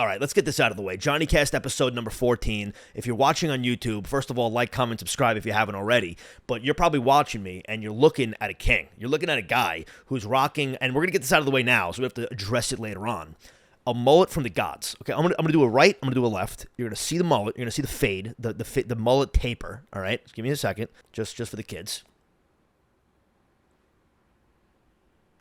All right, let's get this out of the way. JohnnyCast episode number 14. If you're watching on YouTube, first of all, like, comment, subscribe if you haven't already. But you're probably watching me, and you're looking at a king. You're looking at a guy who's rocking, and we're going to get this out of the way now, so we have to address it later on. A mullet from the gods. Okay, I'm gonna do a right, I'm going to do a left. You're going to see the mullet. You're going to see the fade, the mullet taper. All right, just give me a second, just for the kids.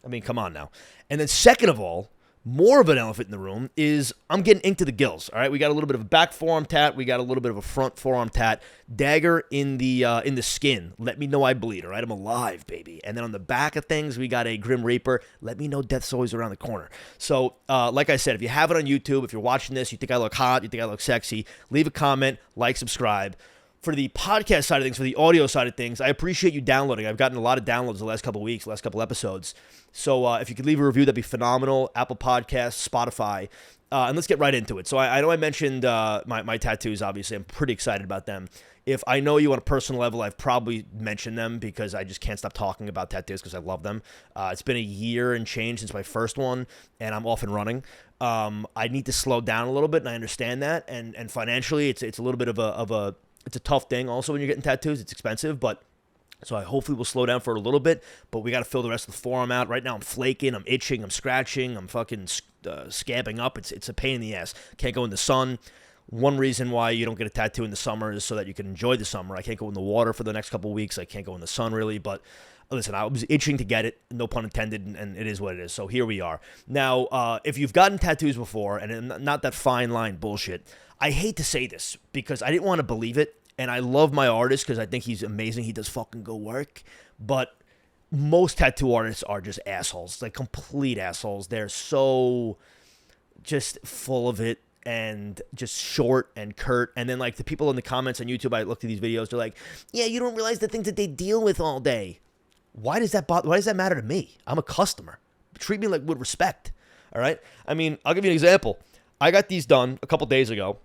I mean, come on now. And then second of all, more of an elephant in the room is I'm getting inked to the gills, all right? We got a little bit of a back forearm tat. We got a little bit of a front forearm tat. Dagger in the skin. Let me know I bleed, all right? I'm alive, baby. And then on the back of things, we got a Grim Reaper. Let me know death's always around the corner. So, like I said, if you have it on YouTube, if you're watching this, you think I look hot, you think I look sexy, leave a comment, like, subscribe. For the podcast side of things, for the audio side of things, I appreciate you downloading. I've gotten a lot of downloads the last couple of weeks, last couple episodes. So if you could leave a review, that'd be phenomenal. Apple Podcasts, Spotify. And let's get right into it. So I know I mentioned my tattoos, obviously. I'm pretty excited about them. If I know you on a personal level, I've probably mentioned them because I just can't stop talking about tattoos because I love them. It's been a year and change since my first one, and I'm off and running. I need to slow down a little bit, and I understand that. And financially, it's a little bit of a it's a tough thing also when you're getting tattoos. It's expensive, but so I hopefully will slow down for a little bit, but we got to fill the rest of the forearm out. Right now I'm flaking, I'm itching, I'm scratching, I'm fucking scabbing up. It's a pain in the ass. Can't go in the sun. One reason why you don't get a tattoo in the summer is so that you can enjoy the summer. I can't go in the water for the next couple of weeks. I can't go in the sun really, but listen, I was itching to get it, no pun intended, and it is what it is. So here we are. Now, if you've gotten tattoos before, and not that fine line bullshit, I hate to say this because I didn't want to believe it, and I love my artist because I think he's amazing. He does fucking good work, but most tattoo artists are just assholes, like complete assholes. They're so just full of it and just short and curt. And then like the people in the comments on YouTube, I looked at these videos, they're like, yeah, you don't realize the things that they deal with all day. Why does that matter to me? I'm a customer. Treat me like with respect. All right. I mean, I'll give you an example. I got these done a couple days ago.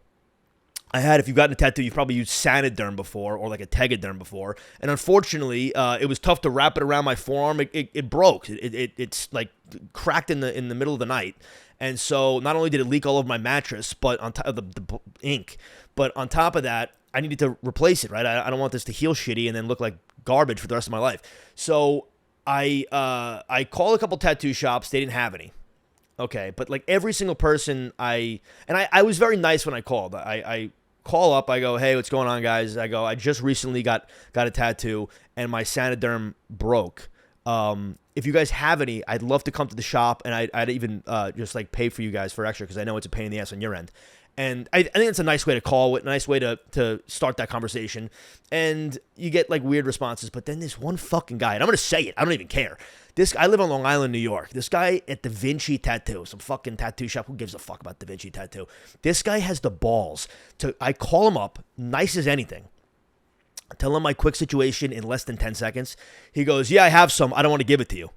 If you've gotten a tattoo, you've probably used Saniderm before or like a Tegaderm before. And unfortunately, it was tough to wrap it around my forearm. It broke. It's like cracked in the middle of the night. And so not only did it leak all over my mattress, but on top of the ink, but on top of that, I needed to replace it, right? I don't want this to heal shitty and then look like garbage for the rest of my life. So I called a couple tattoo shops. They didn't have any. Okay, but like every single person I was very nice when I called. I call up, I go, hey, what's going on, guys? I go, I just recently got a tattoo and my Saniderm broke. If you guys have any, I'd love to come to the shop and I'd even just like pay for you guys for extra because I know it's a pain in the ass on your end. And I think it's a nice way to call it, a nice way to start that conversation. And you get like weird responses, but then this one fucking guy, and I'm going to say it, I don't even care. I live on Long Island, New York. This guy at Da Vinci Tattoo, some fucking tattoo shop. Who gives a fuck about Da Vinci Tattoo? This guy has the balls I call him up, nice as anything. Tell him my quick situation in less than 10 seconds. He goes, yeah, I have some. I don't want to give it to you.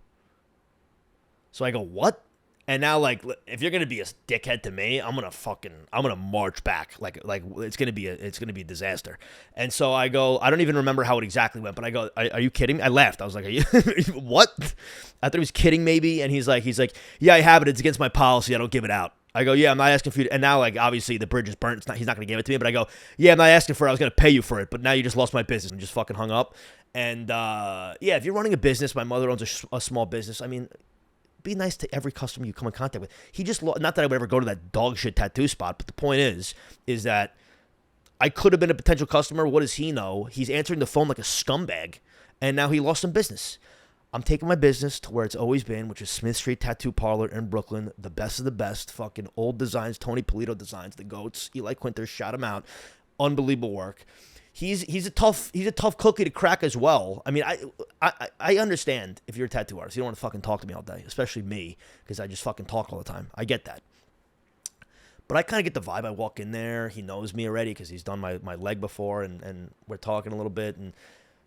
So I go, what? And now, like, if you're gonna be a dickhead to me, I'm gonna march back. Like it's gonna be a disaster. And so I go, I don't even remember how it exactly went, but I go, are you kidding? I laughed. I was like, are you what? I thought he was kidding maybe. And he's like, yeah, I have it. It's against my policy. I don't give it out. I go, yeah, I'm not asking for you to, and now like obviously the bridge is burnt. He's not gonna give it to me. But I go, yeah, I'm not asking for it. I was gonna pay you for it, but now you just lost my business and just fucking hung up. And yeah, if you're running a business, my mother owns a small business. I mean, be nice to every customer you come in contact with. He just not that I would ever go to that dog shit tattoo spot, but the point is that I could have been a potential customer. What does he know? He's answering the phone like a scumbag, and now he lost some business. I'm taking my business to where it's always been, which is Smith Street Tattoo Parlor in Brooklyn, the best of the best, fucking old designs, Tony Polito designs, the goats, Eli Quinter, shout him out, unbelievable work. He's a tough cookie to crack as well. I mean, I understand if you're a tattoo artist, you don't want to fucking talk to me all day, especially me, because I just fucking talk all the time. I get that. But I kind of get the vibe. I walk in there, he knows me already because he's done my leg before, and we're talking a little bit, and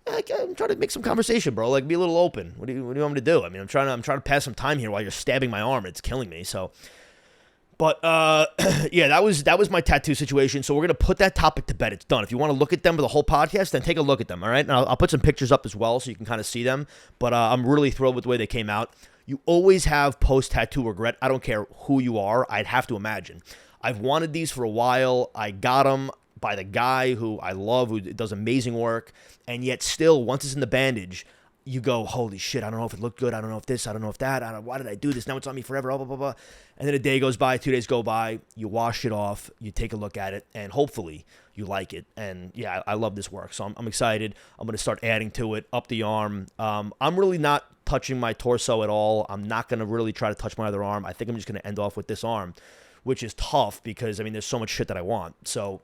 I'm trying to make some conversation, bro. Like, be a little open. What do you want me to do? I mean, I'm trying to pass some time here while you're stabbing my arm. It's killing me. So. But, yeah, that was my tattoo situation. So we're going to put that topic to bed. It's done. If you want to look at them for the whole podcast, then take a look at them, all right? And I'll put some pictures up as well so you can kind of see them. But I'm really thrilled with the way they came out. You always have post-tattoo regret. I don't care who you are. I'd have to imagine. I've wanted these for a while. I got them by the guy who I love, who does amazing work, and yet still, once it's in the bandage, you go, holy shit, I don't know if it looked good, I don't know if this, I don't know if that, why did I do this, now it's on me forever, blah, blah, blah. And then a day goes by, 2 days go by, you wash it off, you take a look at it, and hopefully you like it. And yeah, I love this work, so I'm excited. I'm going to start adding to it, up the arm. I'm really not touching my torso at all. I'm not going to really try to touch my other arm. I think I'm just going to end off with this arm, which is tough because, I mean, there's so much shit that I want. So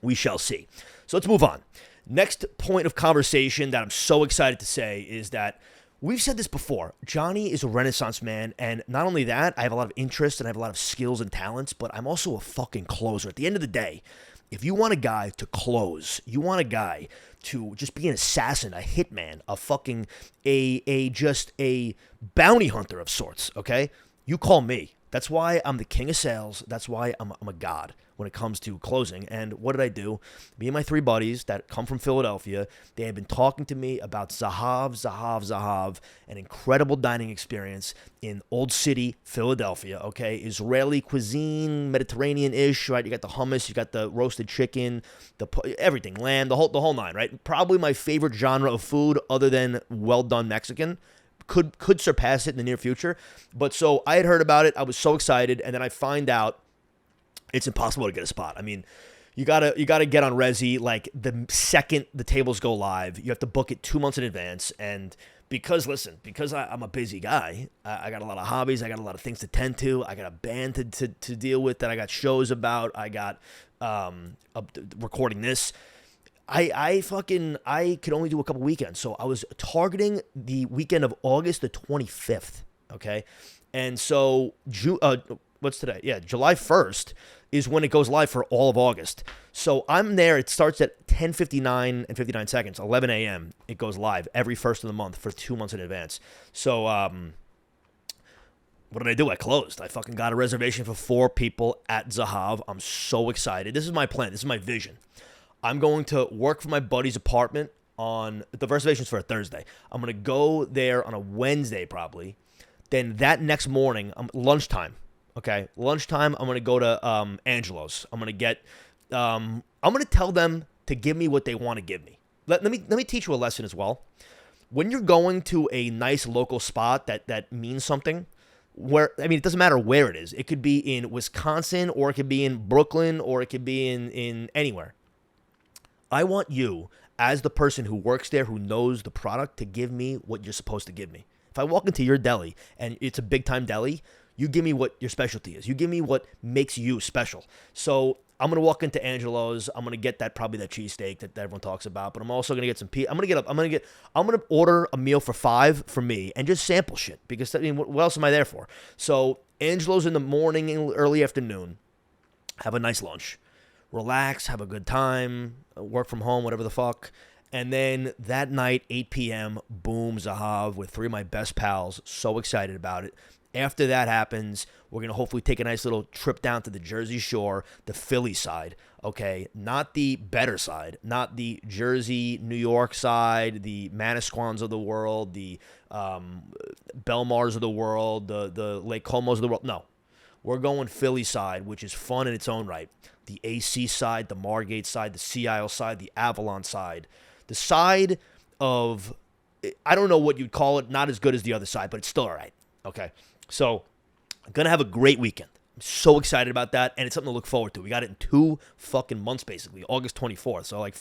we shall see. So let's move on. Next point of conversation that I'm so excited to say is that we've said this before. Johnny is a Renaissance man, and not only that, I have a lot of interest and I have a lot of skills and talents, but I'm also a fucking closer. At the end of the day, if you want a guy to close, you want a guy to just be an assassin, a hitman, a fucking, just a bounty hunter of sorts, okay? You call me. That's why I'm the king of sales. That's why I'm a god when it comes to closing. And what did I do? Me and my 3 buddies that come from Philadelphia, they have been talking to me about Zahav, an incredible dining experience in Old City, Philadelphia, okay? Israeli cuisine, Mediterranean-ish, right? You got the hummus, you got the roasted chicken, everything, lamb, the whole nine, right? Probably my favorite genre of food other than well-done Mexican. Could surpass it in the near future. But so I had heard about it. I was so excited. And then I find out it's impossible to get a spot. I mean, you gotta get on Resi like the second the tables go live. You have to book it 2 months in advance. And because I'm a busy guy, I got a lot of hobbies. I got a lot of things to tend to. I got a band to deal with that I got shows about. I got recording this. I could only do a couple weekends. So I was targeting the weekend of August the 25th. Okay. And so, what's today? Yeah. July 1st is when it goes live for all of August. So I'm there. It starts at 10:59 and 59 seconds, 11 a.m. It goes live every first of the month for 2 months in advance. So, what did I do? I closed. I fucking got a reservation for 4 people at Zahav. I'm so excited. This is my plan. This is my vision. I'm going to work from my buddy's apartment on the reservations for a Thursday. I'm going to go there on a Wednesday probably. Then that next morning, lunchtime, okay? Lunchtime, I'm going to go to Angelo's. I'm going to get, I'm going to tell them to give me what they want to give me. Let me teach you a lesson as well. When you're going to a nice local spot that means something, it doesn't matter where it is. It could be in Wisconsin, or it could be in Brooklyn, or it could be in anywhere. I want you, as the person who works there, who knows the product, to give me what you're supposed to give me. If I walk into your deli and it's a big-time deli, you give me what your specialty is. You give me what makes you special. So I'm going to walk into Angelo's. I'm going to get probably that cheesesteak that everyone talks about, but I'm also going to get some I'm going to order a meal for 5 for me and just sample shit, because I mean, what else am I there for? So Angelo's in the morning and early afternoon. Have a nice lunch. Relax, have a good time, work from home, whatever the fuck. And then that night, 8 p.m., boom, Zahav with 3 of my best pals. So excited about it. After that happens, we're going to hopefully take a nice little trip down to the Jersey Shore, the Philly side, okay? Not the better side, not the Jersey, New York side, the Manasquans of the world, the Belmars of the world, the Lake Comos of the world. No, we're going Philly side, which is fun in its own right. The AC side, the Margate side, the Sea Isle side, the Avalon side. The side of, I don't know what you'd call it, not as good as the other side, but it's still all right, okay? So I'm going to have a great weekend. I'm so excited about that, and it's something to look forward to. We got it in 2 fucking months, basically, August 24th, so like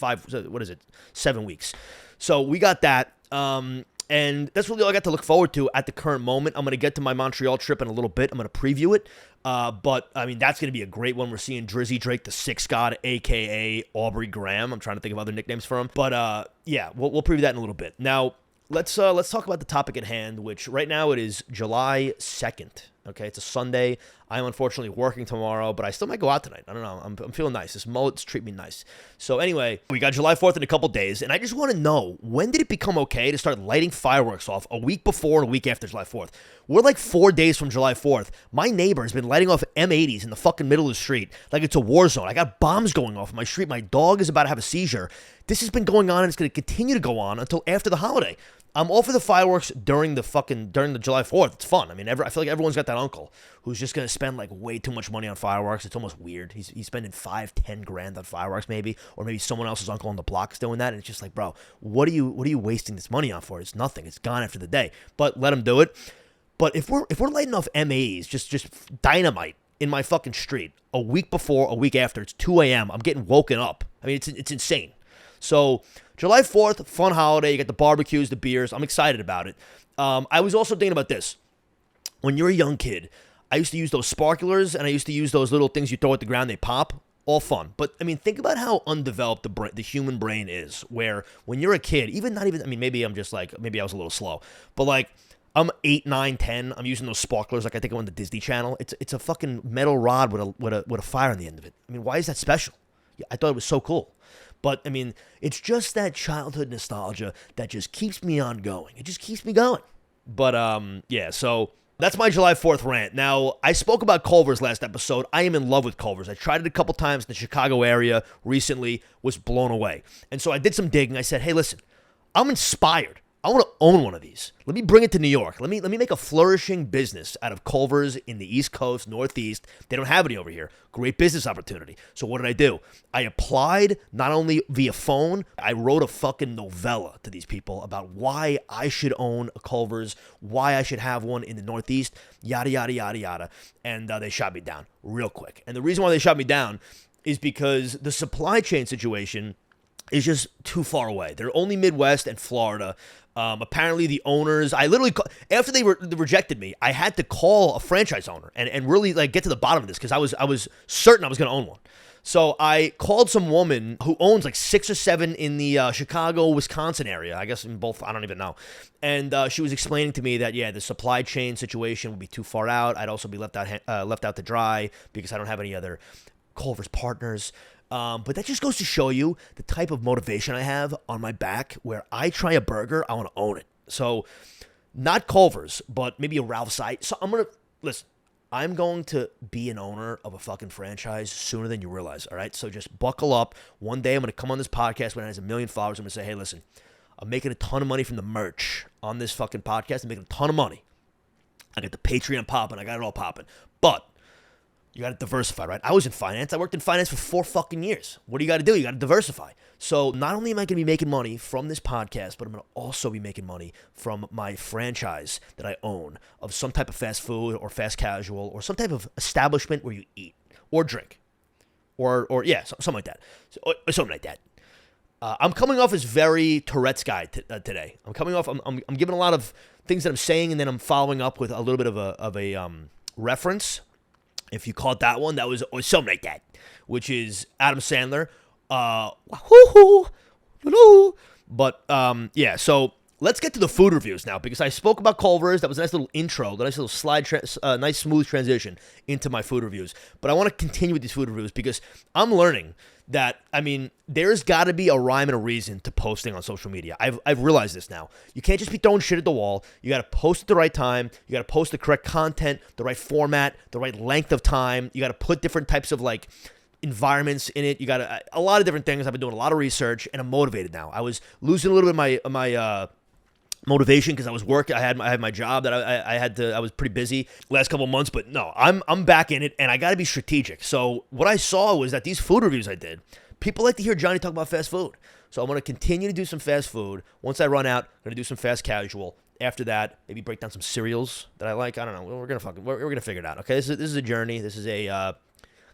7 weeks. So we got that, and that's really all I got to look forward to at the current moment. I'm going to get to my Montreal trip in a little bit. I'm going to preview it. But, I mean, that's going to be a great one. We're seeing Drizzy Drake, the Six God, a.k.a. Aubrey Graham. I'm trying to think of other nicknames for him. But, yeah, we'll preview that in a little bit. Now, let's talk about the topic at hand, which right now it is July 2nd. Okay, it's a Sunday. I'm unfortunately working tomorrow, but I still might go out tonight. I don't know. I'm feeling nice. This mullet's treat me nice. So anyway, we got July 4th in a couple days, and I just want to know, when did it become okay to start lighting fireworks off a week before and a week after July 4th? We're like 4 days from July 4th. My neighbor has been lighting off M80's in the fucking middle of the street like it's a war zone. I got bombs going off in my street. My dog is about to have a seizure. This has been going on, and it's going to continue to go on until after the holiday. I'm all for the fireworks during the July 4th. It's fun. I mean, I feel like everyone's got that uncle who's just gonna spend like way too much money on fireworks. It's almost weird. He's spending 5-10 grand on fireworks maybe, or maybe someone else's uncle on the block is doing that, and it's just like, bro, what are you wasting this money on for? It's nothing. It's gone after the day. But let him do it. But if we're lighting off M80's, just dynamite in my fucking street a week before, a week after, it's 2 a.m. I'm getting woken up. I mean, it's insane. So July 4th, fun holiday. You got the barbecues, the beers. I'm excited about it. I was also thinking about this. When you're a young kid, I used to use those sparklers, and I used to use those little things you throw at the ground. They pop. All fun. But, I mean, think about how undeveloped the human brain is, where when you're a kid, maybe I was a little slow, but like, I'm 8, 9, 10. I'm using those sparklers like I think I'm on the Disney Channel. It's a fucking metal rod with a fire on the end of it. I mean, why is that special? I thought it was so cool. But, I mean, it's just that childhood nostalgia that just keeps me on going. It just keeps me going. But, yeah, so that's my July 4th rant. Now, I spoke about Culver's last episode. I am in love with Culver's. I tried it a couple times in the Chicago area recently, was blown away. And so I did some digging. I said, hey, listen, I'm inspired. I want to own one of these. Let me bring it to New York. Let me make a flourishing business out of Culver's in the East Coast, Northeast. They don't have any over here. Great business opportunity. So what did I do? I applied not only via phone, I wrote a fucking novella to these people about why I should own a Culver's, why I should have one in the Northeast, yada, yada, yada, yada. And they shot me down real quick. And the reason why they shot me down is because the supply chain situation is just too far away. They're only Midwest and Florida. Apparently the owners, after they rejected me, I had to call a franchise owner and really like get to the bottom of this because I was certain I was going to own one. So I called some woman who owns like 6 or 7 in the Chicago, Wisconsin area. I guess in both, I don't even know. And she was explaining to me that, yeah, the supply chain situation would be too far out. I'd also be left out to dry because I don't have any other Culver's partners. But that just goes to show you the type of motivation I have on my back where I try a burger, I want to own it. So not Culver's, but maybe a Ralph's site. So I'm going to be an owner of a fucking franchise sooner than you realize, all right? So just buckle up. One day I'm going to come on this podcast when it has 1 million followers. I'm going to say, hey, listen, I'm making a ton of money from the merch on this fucking podcast. I'm making a ton of money. I got the Patreon popping. I got it all popping. But you got to diversify, right? I was in finance. I worked in finance for 4 fucking years. What do? You got to diversify. So not only am I going to be making money from this podcast, but I'm going to also be making money from my franchise that I own of some type of fast food or fast casual or some type of establishment where you eat or drink or something like that. Something like that. I'm coming off as very Tourette's guy today. I'm giving a lot of things that I'm saying, and then I'm following up with a little bit of a reference. If you caught that one, that was something like that, which is Adam Sandler. But yeah, so let's get to the food reviews now because I spoke about Culver's. That was a nice little intro, a nice little nice smooth transition into my food reviews. But I want to continue with these food reviews because I'm learning that, I mean, there's got to be a rhyme and a reason to posting on social media. I've realized this now. You can't just be throwing shit at the wall. You got to post at the right time. You got to post the correct content, the right format, the right length of time. You got to put different types of like environments in it. You got a lot of different things. I've been doing a lot of research and I'm motivated now. I was losing a little bit of my motivation because I was working. I had my job that I was pretty busy last couple of months, but no, I'm back in it and I got to be strategic. So what I saw was that these food reviews I did, people like to hear Johnny talk about fast food. So I'm going to continue to do some fast food. Once I run out, I'm going to do some fast casual. After that, maybe break down some cereals that I like. I don't know. We're going to figure it out. Okay. This is a journey. This is a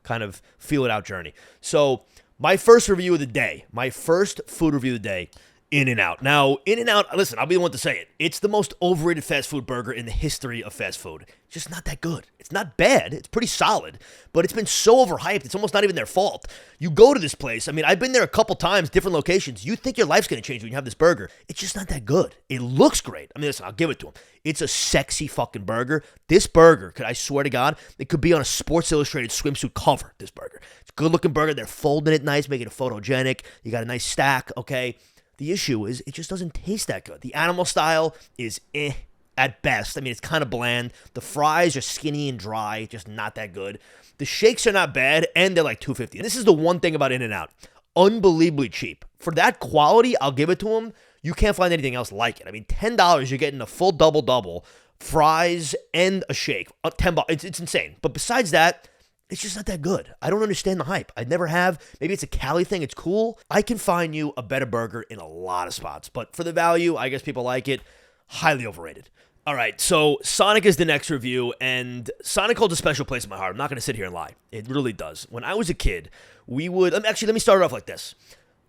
kind of feel it out journey. So my first review of the day, my first food review of the day, In-N-Out. Now, In-N-Out, listen, I'll be the one to say it. It's the most overrated fast food burger in the history of fast food. It's just not that good. It's not bad. It's pretty solid, but it's been so overhyped. It's almost not even their fault. You go to this place. I mean, I've been there a couple times, different locations. You think your life's going to change when you have this burger. It's just not that good. It looks great. I mean, listen, I'll give it to them. It's a sexy fucking burger. This burger, I swear to God, it could be on a Sports Illustrated swimsuit cover, this burger. It's a good-looking burger. They're folding it nice, making it photogenic. You got a nice stack, okay? The issue is it just doesn't taste that good. The animal style is at best. I mean, it's kind of bland. The fries are skinny and dry, just not that good. The shakes are not bad, and they're like $2.50. And this is the one thing about In-N-Out. Unbelievably cheap. For that quality, I'll give it to them. You can't find anything else like it. I mean, $10, you're getting a full double-double, fries, and a shake. $10. It's insane. But besides that, it's just not that good. I don't understand the hype. I never have. Maybe it's a Cali thing. It's cool. I can find you a better burger in a lot of spots. But for the value, I guess people like it. Highly overrated. All right, so Sonic is the next review, and Sonic holds a special place in my heart. I'm not going to sit here and lie. It really does. When I was a kid, we would... Actually, let me start it off like this.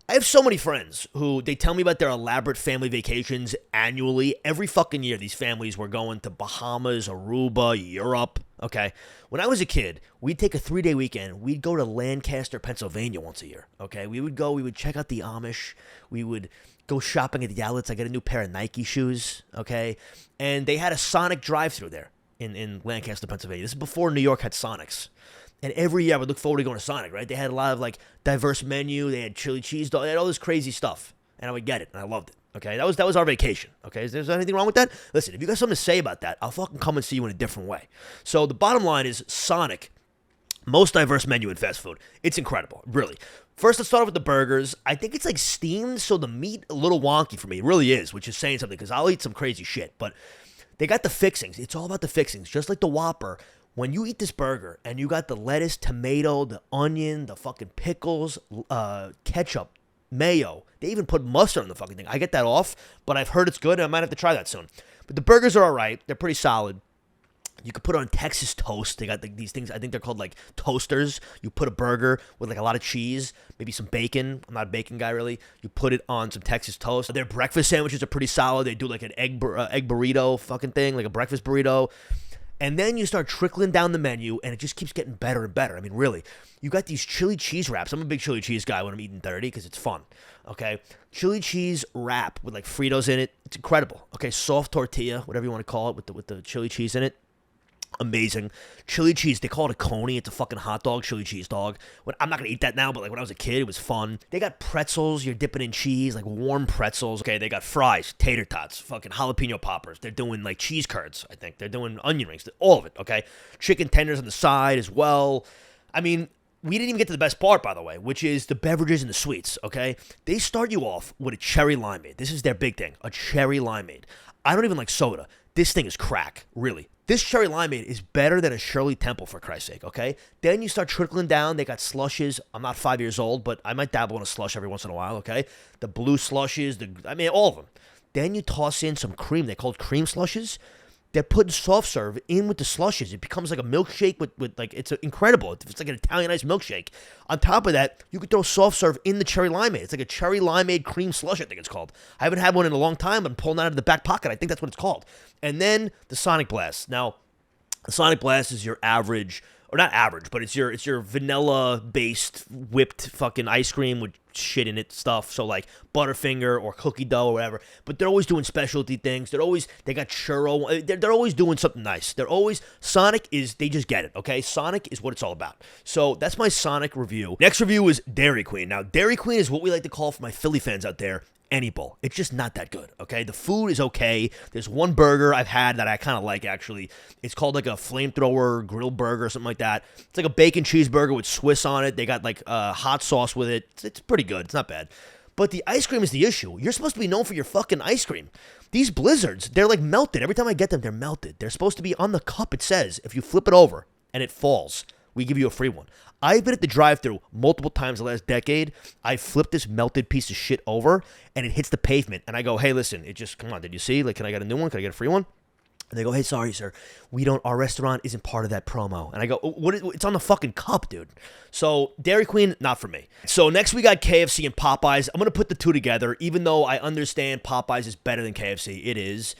I have so many friends who, they tell me about their elaborate family vacations annually. Every fucking year, these families were going to Bahamas, Aruba, Europe, okay? When I was a kid, we'd take a 3-day weekend. We'd go to Lancaster, Pennsylvania once a year, okay? We would check out the Amish. We would go shopping at the outlets. I got a new pair of Nike shoes, okay? And they had a Sonic drive-thru there in Lancaster, Pennsylvania. This is before New York had Sonics. And every year I would look forward to going to Sonic, right? They had a lot of, like, diverse menu. They had chili cheese dog. They had all this crazy stuff. And I would get it, and I loved it, okay? That was our vacation, okay? Is there anything wrong with that? Listen, if you got something to say about that, I'll fucking come and see you in a different way. So the bottom line is Sonic, most diverse menu in fast food. It's incredible, really. First, let's start off with the burgers. I think it's, like, steamed, so the meat a little wonky for me. It really is, which is saying something, because I'll eat some crazy shit. But they got the fixings. It's all about the fixings, just like the Whopper. When you eat this burger and you got the lettuce, tomato, the onion, the fucking pickles, ketchup, mayo, they even put mustard on the fucking thing. I get that off, but I've heard it's good, and I might have to try that soon. But the burgers are all right. They're pretty solid. You could put it on Texas toast. They got these things, I think they're called like toasters. You put a burger with like a lot of cheese, maybe some bacon. I'm not a bacon guy really. You put it on some Texas toast. Their breakfast sandwiches are pretty solid. They do like an egg burrito fucking thing, like a breakfast burrito. And then you start trickling down the menu, and it just keeps getting better and better. I mean, really. You got these chili cheese wraps. I'm a big chili cheese guy when I'm eating dirty because it's fun, okay? Chili cheese wrap with, like, Fritos in it. It's incredible, okay? Soft tortilla, whatever you want to call it, with the chili cheese in it. Amazing. Chili cheese, they call it a coney. It's a fucking hot dog, chili cheese dog. I'm not going to eat that now, but like when I was a kid, it was fun. They got pretzels. You're dipping in cheese, like warm pretzels. Okay, they got fries, tater tots, fucking jalapeno poppers. They're doing like cheese curds, I think. They're doing onion rings, all of it, okay? Chicken tenders on the side as well. I mean, we didn't even get to the best part, by the way, which is the beverages and the sweets, okay? They start you off with a cherry limeade. This is their big thing, a cherry limeade. I don't even like soda. This thing is crack, really. This cherry limeade is better than a Shirley Temple, for Christ's sake, okay? Then you start trickling down. They got slushes. I'm not 5 years old, but I might dabble in a slush every once in a while, okay? The blue slushes, all of them. Then you toss in some cream. They're called cream slushes. They're putting soft serve in with the slushes. It becomes like a milkshake with like, it's incredible. It's like an Italianized milkshake. On top of that, you could throw soft serve in the cherry limeade. It's like a cherry limeade cream slush, I think it's called. I haven't had one in a long time. I'm pulling that out of the back pocket. I think that's what it's called. And then the Sonic Blast. Now, the Sonic Blast is your average, or not average, but it's your vanilla-based whipped fucking ice cream with shit in it stuff. So like Butterfinger or cookie dough or whatever. But they're always doing specialty things. They got churro. They're always doing something nice. They just get it, okay? Sonic is what it's all about. So that's my Sonic review. Next review is Dairy Queen. Now, Dairy Queen is what we like to call, for my Philly fans out there, any bowl. It's just not that good, okay? The food is okay. There's one burger I've had that I kind of like, actually. It's called like a flamethrower grill burger or something like that. It's like a bacon cheeseburger with Swiss on it. They got like hot sauce with it. It's pretty good. It's not bad. But the ice cream is the issue. You're supposed to be known for your fucking ice cream. These Blizzards, they're like melted. Every time I get them, they're melted. They're supposed to be on the cup. It says, if you flip it over and it falls, we give you a free one. I've been at the drive-thru multiple times the last decade. I flipped this melted piece of shit over, and it hits the pavement. And I go, hey, listen, come on, did you see? Like, can I get a new one? Can I get a free one? And they go, hey, sorry, sir. Our restaurant isn't part of that promo. And I go, it's on the fucking cup, dude. So, Dairy Queen, not for me. So, next we got KFC and Popeyes. I'm going to put the two together, even though I understand Popeyes is better than KFC. It is.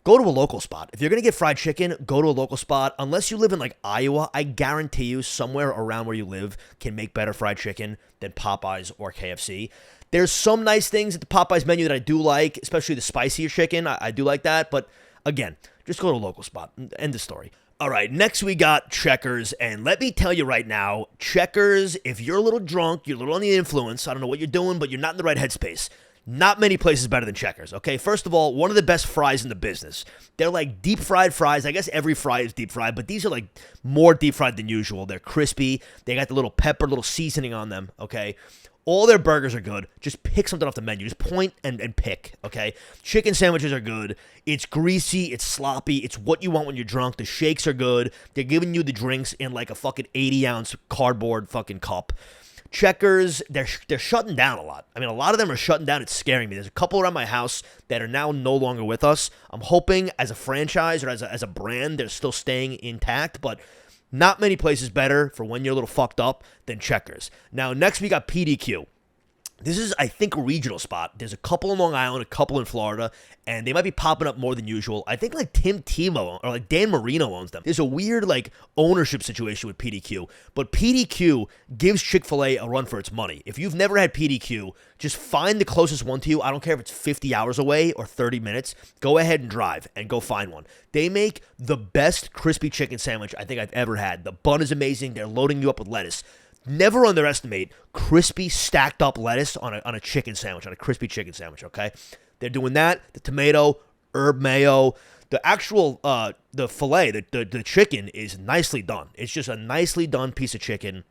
Go to a local spot. If you're going to get fried chicken, go to a local spot. Unless you live in like Iowa, I guarantee you somewhere around where you live can make better fried chicken than Popeyes or KFC. There's some nice things at the Popeyes menu that I do like, especially the spicier chicken. I do like that. But again, just go to a local spot. End of story. All right, next we got Checkers. And let me tell you right now, Checkers, if you're a little drunk, you're a little on the influence, I don't know what you're doing, but you're not in the right headspace. Not many places better than Checkers, okay? First of all, one of the best fries in the business. They're like deep fried fries. I guess every fry is deep fried, but these are like more deep fried than usual. They're crispy. They got the little pepper, little seasoning on them, okay? All their burgers are good. Just pick something off the menu. Just point and pick, okay? Chicken sandwiches are good. It's greasy. It's sloppy. It's what you want when you're drunk. The shakes are good. They're giving you the drinks in like a fucking 80-ounce cardboard fucking cup. Checkers, they're shutting down a lot. I mean, a lot of them are shutting down. It's scaring me. There's a couple around my house that are now no longer with us. I'm hoping as a franchise or as a brand, they're still staying intact, but not many places better for when you're a little fucked up than Checkers. Now, next we got PDQ. This is, I think, a regional spot. There's a couple in Long Island, a couple in Florida, and they might be popping up more than usual. I think like Tim Tebow or like Dan Marino owns them. There's a weird like ownership situation with PDQ, but PDQ gives Chick-fil-A a run for its money. If you've never had PDQ, just find the closest one to you. I don't care if it's 50 hours away or 30 minutes. Go ahead and drive and go find one. They make the best crispy chicken sandwich I think I've ever had. The bun is amazing. They're loading you up with lettuce. Never underestimate crispy stacked up lettuce on a chicken sandwich, on a crispy chicken sandwich, okay? They're doing that. The tomato, herb mayo, the actual, the filet, the chicken is nicely done. It's just a nicely done piece of chicken.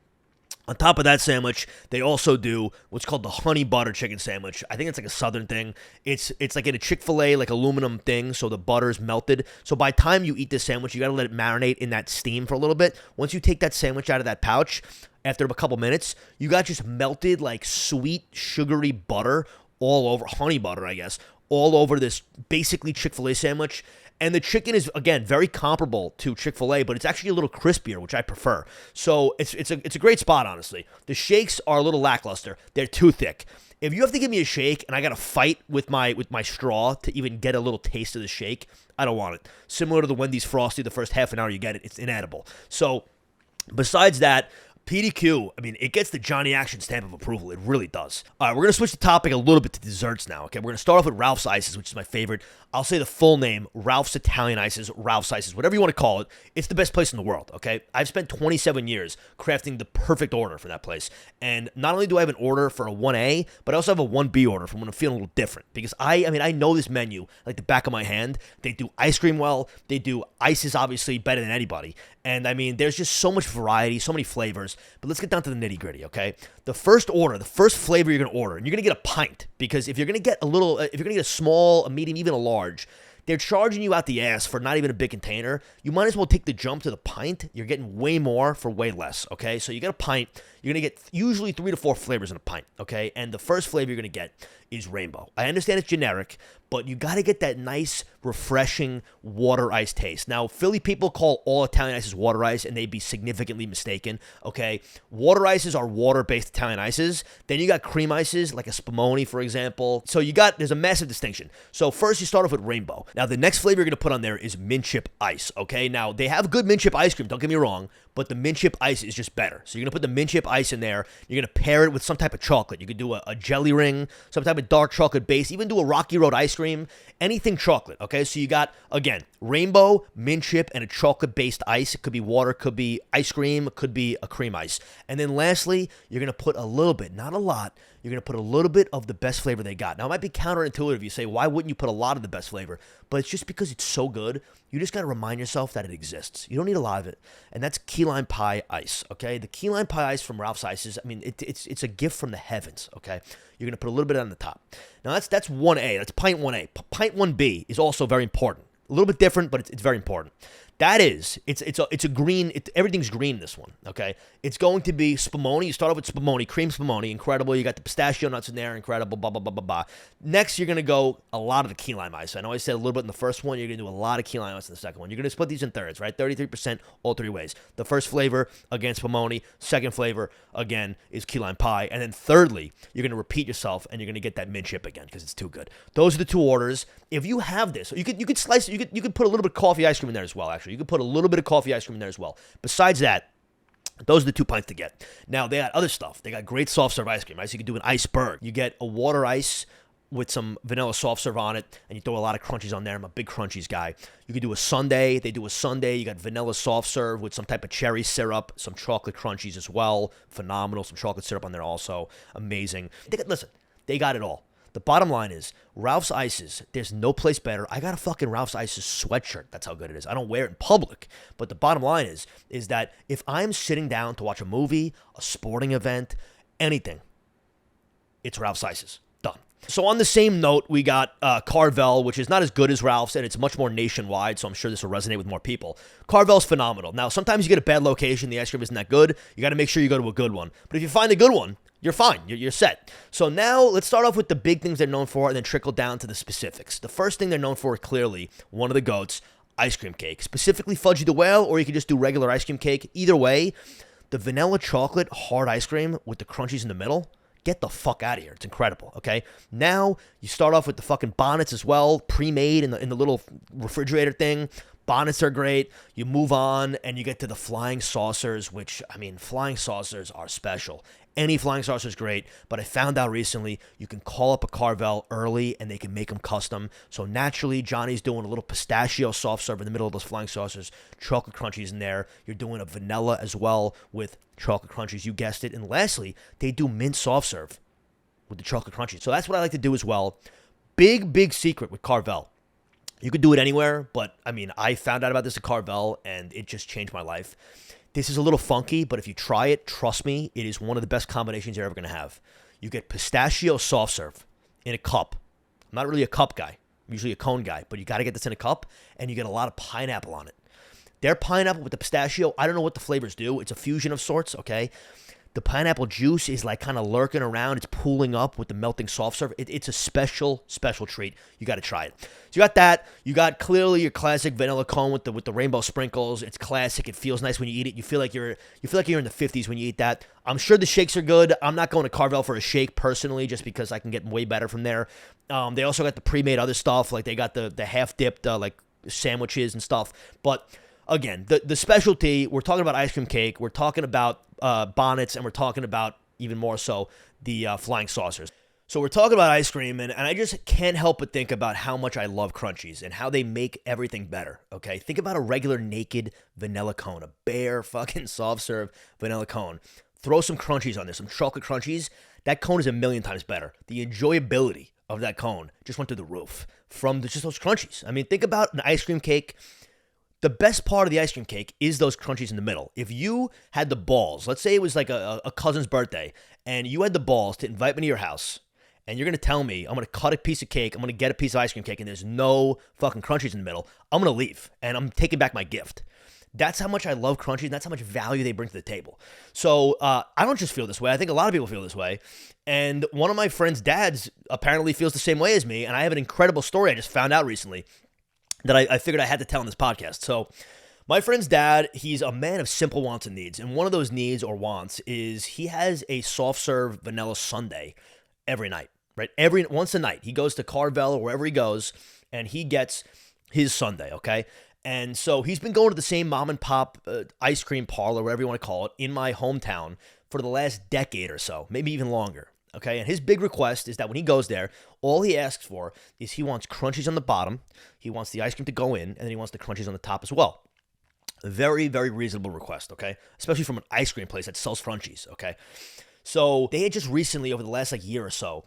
On top of that sandwich, they also do what's called the honey butter chicken sandwich. I think it's like a southern thing. It's like in a Chick-fil-A, like aluminum thing, so the butter is melted. So by the time you eat this sandwich, you got to let it marinate in that steam for a little bit. Once you take that sandwich out of that pouch, after a couple minutes, you got just melted, like sweet, sugary butter all over, honey butter, I guess, all over this basically Chick-fil-A sandwich. And the chicken is, again, very comparable to Chick-fil-A, but it's actually a little crispier, which I prefer. So it's a great spot, honestly. The shakes are a little lackluster. They're too thick. If you have to give me a shake and I got to fight with my straw to even get a little taste of the shake, I don't want it. Similar to the Wendy's Frosty, the first half an hour you get it, it's inedible. So besides that, PDQ, I mean, it gets the Johnny Action stamp of approval. It really does. All right, we're going to switch the topic a little bit to desserts now, okay? We're going to start off with Ralph's Ices, which is my favorite. I'll say the full name, Ralph's Italian Ices, Ralph's Ices, whatever you want to call it. It's the best place in the world, okay? I've spent 27 years crafting the perfect order for that place. And not only do I have an order for a 1A, but I also have a 1B order for when I'm feeling a little different. Because I know this menu like the back of my hand. They do ice cream well. They do ices, obviously, better than anybody. And I mean, there's just so much variety, so many flavors. But let's get down to the nitty gritty, okay? The first order, the first flavor you're gonna order, and you're gonna get a pint, because if you're gonna get a small, a medium, even a large, they're charging you out the ass for not even a big container. You might as well take the jump to the pint. You're getting way more for way less, okay? So you get a pint. You're going to get usually 3 to 4 flavors in a pint, okay? And the first flavor you're going to get is rainbow. I understand it's generic, but you got to get that nice, refreshing water ice taste. Now, Philly people call all Italian ices water ice, and they'd be significantly mistaken, okay? Water ices are water-based Italian ices. Then you got cream ices, like a Spumoni, for example. So there's a massive distinction. So first you start off with rainbow. Now, the next flavor you're going to put on there is mint chip ice, okay? Now, they have good mint chip ice cream, don't get me wrong, but the mint chip ice is just better. So you're going to put the mint chip ice in there. You're going to pair it with some type of chocolate. You could do a jelly ring, some type of dark chocolate base, even do a Rocky Road ice cream, anything chocolate, okay? So you got, again, rainbow, mint chip, and a chocolate-based ice. It could be water, could be ice cream, could be a cream ice. And then lastly, you're going to put a little bit, not a lot, you're going to put a little bit of the best flavor they got. Now, it might be counterintuitive. You say, why wouldn't you put a lot of the best flavor? But it's just because it's so good, you just got to remind yourself that it exists. You don't need a lot of it. And that's key lime pie ice, okay? The key lime pie ice from Ralph's Ices, I mean, it's a gift from the heavens, okay? You're going to put a little bit on the top. Now, that's 1A. That's pint 1A. Pint 1B is also very important. A little bit different, but it's very important. That is, it's a green, everything's green in this one, okay? It's going to be Spumoni. You start off with Spumoni, cream Spumoni, incredible. You got the pistachio nuts in there, incredible, blah, blah, blah, blah, blah. Next, you're going to go a lot of the key lime ice. I know I said a little bit in the first one. You're going to do a lot of key lime ice in the second one. You're going to split these in thirds, right? 33% all 3 ways. The first flavor, again, Spumoni. Second flavor, again, is key lime pie. And then thirdly, you're going to repeat yourself, and you're going to get that mint chip again because it's too good. Those are the 2 orders. If you have this, you could slice it. You could put a little bit of coffee ice cream in there as well, actually. You could put a little bit of coffee ice cream in there as well. Besides that, those are the 2 pints to get. Now, they got other stuff. They got great soft serve ice cream, right? So you can do an iceberg. You get a water ice with some vanilla soft serve on it, and you throw a lot of Crunchies on there. I'm a big Crunchies guy. You could do a sundae. They do a sundae. You got vanilla soft serve with some type of cherry syrup, some chocolate Crunchies as well. Phenomenal. Some chocolate syrup on there also. Amazing. They got it all. The bottom line is, Ralph's Ices, there's no place better. I got a fucking Ralph's Ices sweatshirt. That's how good it is. I don't wear it in public. But the bottom line is that if I'm sitting down to watch a movie, a sporting event, anything, it's Ralph's Ices. Done. So on the same note, we got Carvel, which is not as good as Ralph's, and it's much more nationwide, so I'm sure this will resonate with more people. Carvel's phenomenal. Now, sometimes you get a bad location, the ice cream isn't that good. You got to make sure you go to a good one. But if you find a good one, you're fine. You're set. So now let's start off with the big things they're known for and then trickle down to the specifics. The first thing they're known for, clearly, one of the GOATs, ice cream cake. Specifically Fudgy the Whale, or you can just do regular ice cream cake. Either way, the vanilla chocolate hard ice cream with the crunchies in the middle, get the fuck out of here. It's incredible, okay? Now, you start off with the fucking bonnets as well, pre-made in the little refrigerator thing. Bonnets are great. You move on, and you get to the flying saucers, which, I mean, flying saucers are special. Any flying saucer is great, but I found out recently you can call up a Carvel early, and they can make them custom. So naturally, Johnny's doing a little pistachio soft serve in the middle of those flying saucers, chocolate crunchies in there. You're doing a vanilla as well with chocolate crunchies. You guessed it. And lastly, they do mint soft serve with the chocolate crunchies. So that's what I like to do as well. Big secret with Carvel. You could do it anywhere, but I mean, I found out about this at Carvel, and it just changed my life. This is a little funky, but if you try it, trust me, it is one of the best combinations you're ever going to have. You get pistachio soft serve in a cup. I'm not really a cup guy. I'm usually a cone guy, but you got to get this in a cup, and you get a lot of pineapple on it. Their pineapple with the pistachio, I don't know what the flavors do. It's a fusion of sorts, okay? The pineapple juice is like kind of lurking around. It's pooling up with the melting soft serve. It's a special treat. You got to try it. So you got that. You got clearly your classic vanilla cone with the rainbow sprinkles. It's classic. It feels nice when you eat it. You feel like you're in the 50s when you eat that. I'm sure the shakes are good. I'm not going to Carvel for a shake personally, just because I can get way better from there. They also got the pre-made other stuff, like they got the half dipped like sandwiches and stuff. But again, the specialty, we're talking about ice cream cake, we're talking about bonnets, and we're talking about, even more so, the flying saucers. So we're talking about ice cream, and I just can't help but think about how much I love Crunchies and how they make everything better, okay? Think about a regular naked vanilla cone, a bare fucking soft serve vanilla cone. Throw some Crunchies on there, some chocolate Crunchies. That cone is a million times better. The enjoyability of that cone just went through the roof from just those Crunchies. I mean, think about an ice cream cake. The best part of the ice cream cake is those crunchies in the middle. If you had the balls, let's say it was like a cousin's birthday, and you had the balls to invite me to your house, and you're going to tell me, I'm going to cut a piece of cake, I'm going to get a piece of ice cream cake, and there's no fucking crunchies in the middle, I'm going to leave, and I'm taking back my gift. That's how much I love Crunchies, and that's how much value they bring to the table. So I don't just feel this way. I think a lot of people feel this way. And one of my friend's dads apparently feels the same way as me, and I have an incredible story I just found out recently that I figured I had to tell on this podcast. So my friend's dad, he's a man of simple wants and needs. And one of those needs or wants is he has a soft serve vanilla sundae every night, right? Once a night. He goes to Carvel or wherever he goes, and he gets his sundae, okay? And so he's been going to the same mom and pop ice cream parlor, whatever you want to call it, in my hometown for the last decade or so, maybe even longer. Okay, and his big request is that when he goes there, all he asks for is he wants crunchies on the bottom, he wants the ice cream to go in, and then he wants the crunchies on the top as well. A very, very reasonable request, okay? Especially from an ice cream place that sells crunchies, okay? So they had just recently, over the last year or so,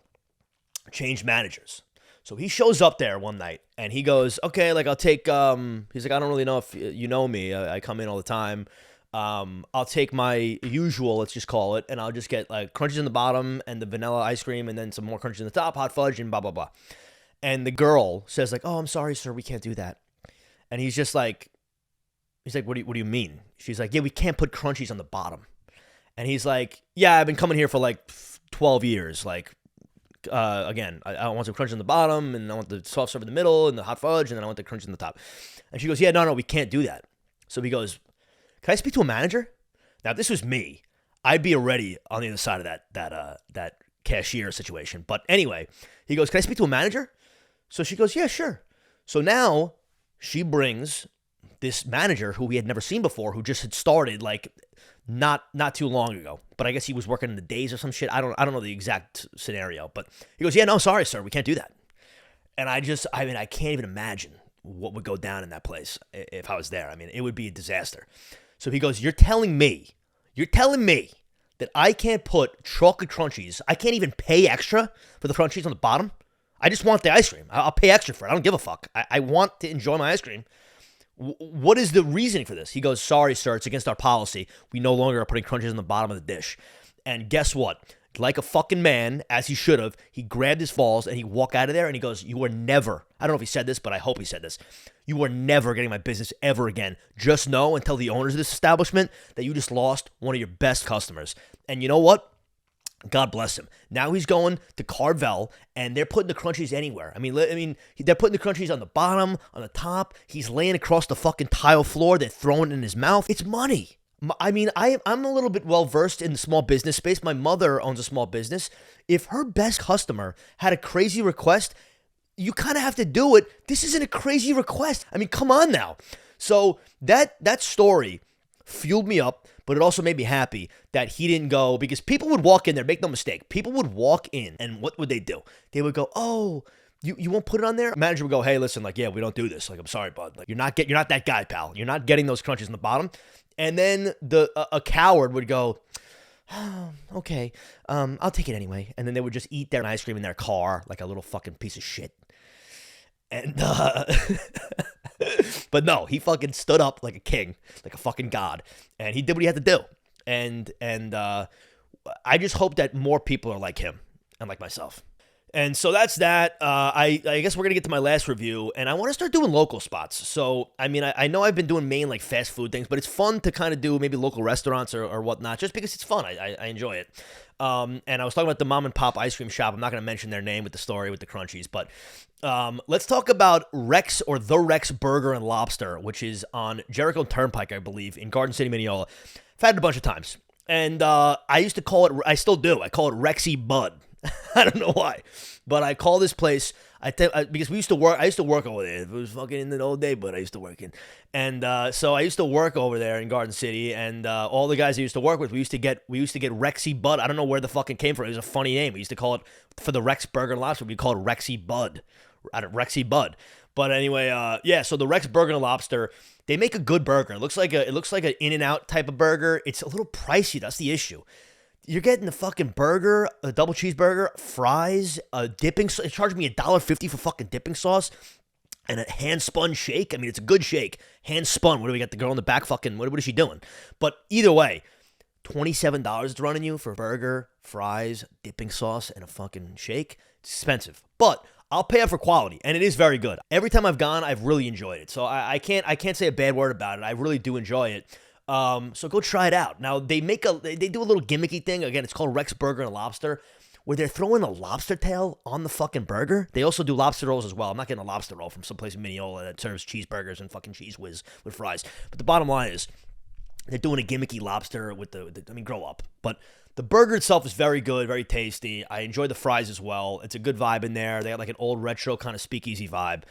changed managers. So he shows up there one night, and he goes, okay, I'll take, he's like, I don't really know if you know me, I come in all the time. I'll take my usual, let's just call it, and I'll just get crunchies on the bottom and the vanilla ice cream and then some more crunchies on the top, hot fudge, and blah, blah, blah. And the girl says oh, I'm sorry, sir, we can't do that. And he's just like, what do you mean? She's like, yeah, we can't put crunchies on the bottom. And he's like, yeah, I've been coming here for 12 years. Again, I want some crunchies on the bottom, and I want the soft serve in the middle and the hot fudge, and then I want the crunchies on the top. And she goes, yeah, no, we can't do that. So he goes, can I speak to a manager? Now, if this was me, I'd be already on the other side of that cashier situation. But anyway, he goes, can I speak to a manager? So she goes, yeah, sure. So now she brings this manager who we had never seen before, who just had started not too long ago. But I guess he was working in the days or some shit. I don't know the exact scenario. But he goes, yeah, no, sorry, sir, we can't do that. And I can't even imagine what would go down in that place if I was there. I mean, it would be a disaster. So he goes, you're telling me that I can't put chocolate crunchies, I can't even pay extra for the crunchies on the bottom? I just want the ice cream. I'll pay extra for it. I don't give a fuck. I want to enjoy my ice cream. What is the reasoning for this? He goes, sorry, sir, it's against our policy. We no longer are putting crunchies on the bottom of the dish. And guess what? like a fucking man, as he should have, he grabbed his balls and he walked out of there and he goes, you are never, I don't know if he said this, but I hope he said this, you are never getting my business ever again. Just know and tell the owners of this establishment that you just lost one of your best customers. And you know what? God bless him. Now he's going to Carvel, and they're putting the Crunchies anywhere. I mean, they're putting the Crunchies on the bottom, on the top. He's laying across the fucking tile floor. They're throwing it in his mouth. It's money. I mean, I'm a little bit well-versed in the small business space. My mother owns a small business. If her best customer had a crazy request, you kind of have to do it. This isn't a crazy request. I mean, come on now. So that story fueled me up, but it also made me happy that he didn't go, because people would walk in there, make no mistake. People would walk in, and what would they do? They would go, oh, you won't put it on there? Manager would go, hey, listen, like, yeah, we don't do this. Like, I'm sorry, bud. Like, you're not that guy, pal. You're not getting those Crunchies in the bottom. And then a coward would go, oh, okay, I'll take it anyway. And then they would just eat their ice cream in their car like a little fucking piece of shit. And but no, he fucking stood up like a king, like a fucking god, and he did what he had to do. And I just hope that more people are like him and like myself. And so that's that. I guess we're going to get to my last review, and I want to start doing local spots. So, I mean, I know I've been doing main, like, fast food things, but it's fun to kind of do maybe local restaurants or whatnot, just because it's fun. I enjoy it. And I was talking about the mom and pop ice cream shop. I'm not going to mention their name with the story with the Crunchies, but let's talk about Rex, or the Rex Burger and Lobster, which is on Jericho Turnpike, I believe, in Garden City, Mineola. I've had it a bunch of times. And I used to call it, I still do, I call it Rexy Bud. I don't know why, but I call this place, because I used to work over there. It was fucking in the old day, but I used to work in. And so I used to work over there in Garden City, and all the guys I used to work with, we used to get Rexy Bud. I don't know where the fucking came from. It was a funny name. We used to call it, for the Rex Burger Lobster, we call it Rexy Bud. Rexy Bud. But anyway, yeah, so the Rex Burger Lobster, they make a good burger. It looks like an In-N-Out type of burger. It's a little pricey. That's the issue. You're getting the fucking burger, a double cheeseburger, fries, a dipping sauce. It charged me $1.50 for fucking dipping sauce and a hand-spun shake. I mean, it's a good shake. Hand-spun. What do we got? The girl in the back fucking, what is she doing? But either way, $27 it's running you for a burger, fries, dipping sauce, and a fucking shake. It's expensive. But I'll pay up for quality, and it is very good. Every time I've gone, I've really enjoyed it. So I can't say a bad word about it. I really do enjoy it. So go try it out. Now, they do a little gimmicky thing. Again, it's called Rex Burger and Lobster, where they're throwing a lobster tail on the fucking burger. They also do lobster rolls as well. I'm not getting a lobster roll from someplace in Mineola that serves cheeseburgers and fucking cheese whiz with fries. But the bottom line is, they're doing a gimmicky lobster with I mean, grow up. But the burger itself is very good, very tasty. I enjoy the fries as well. It's a good vibe in there. They got like an old retro kind of speakeasy vibe.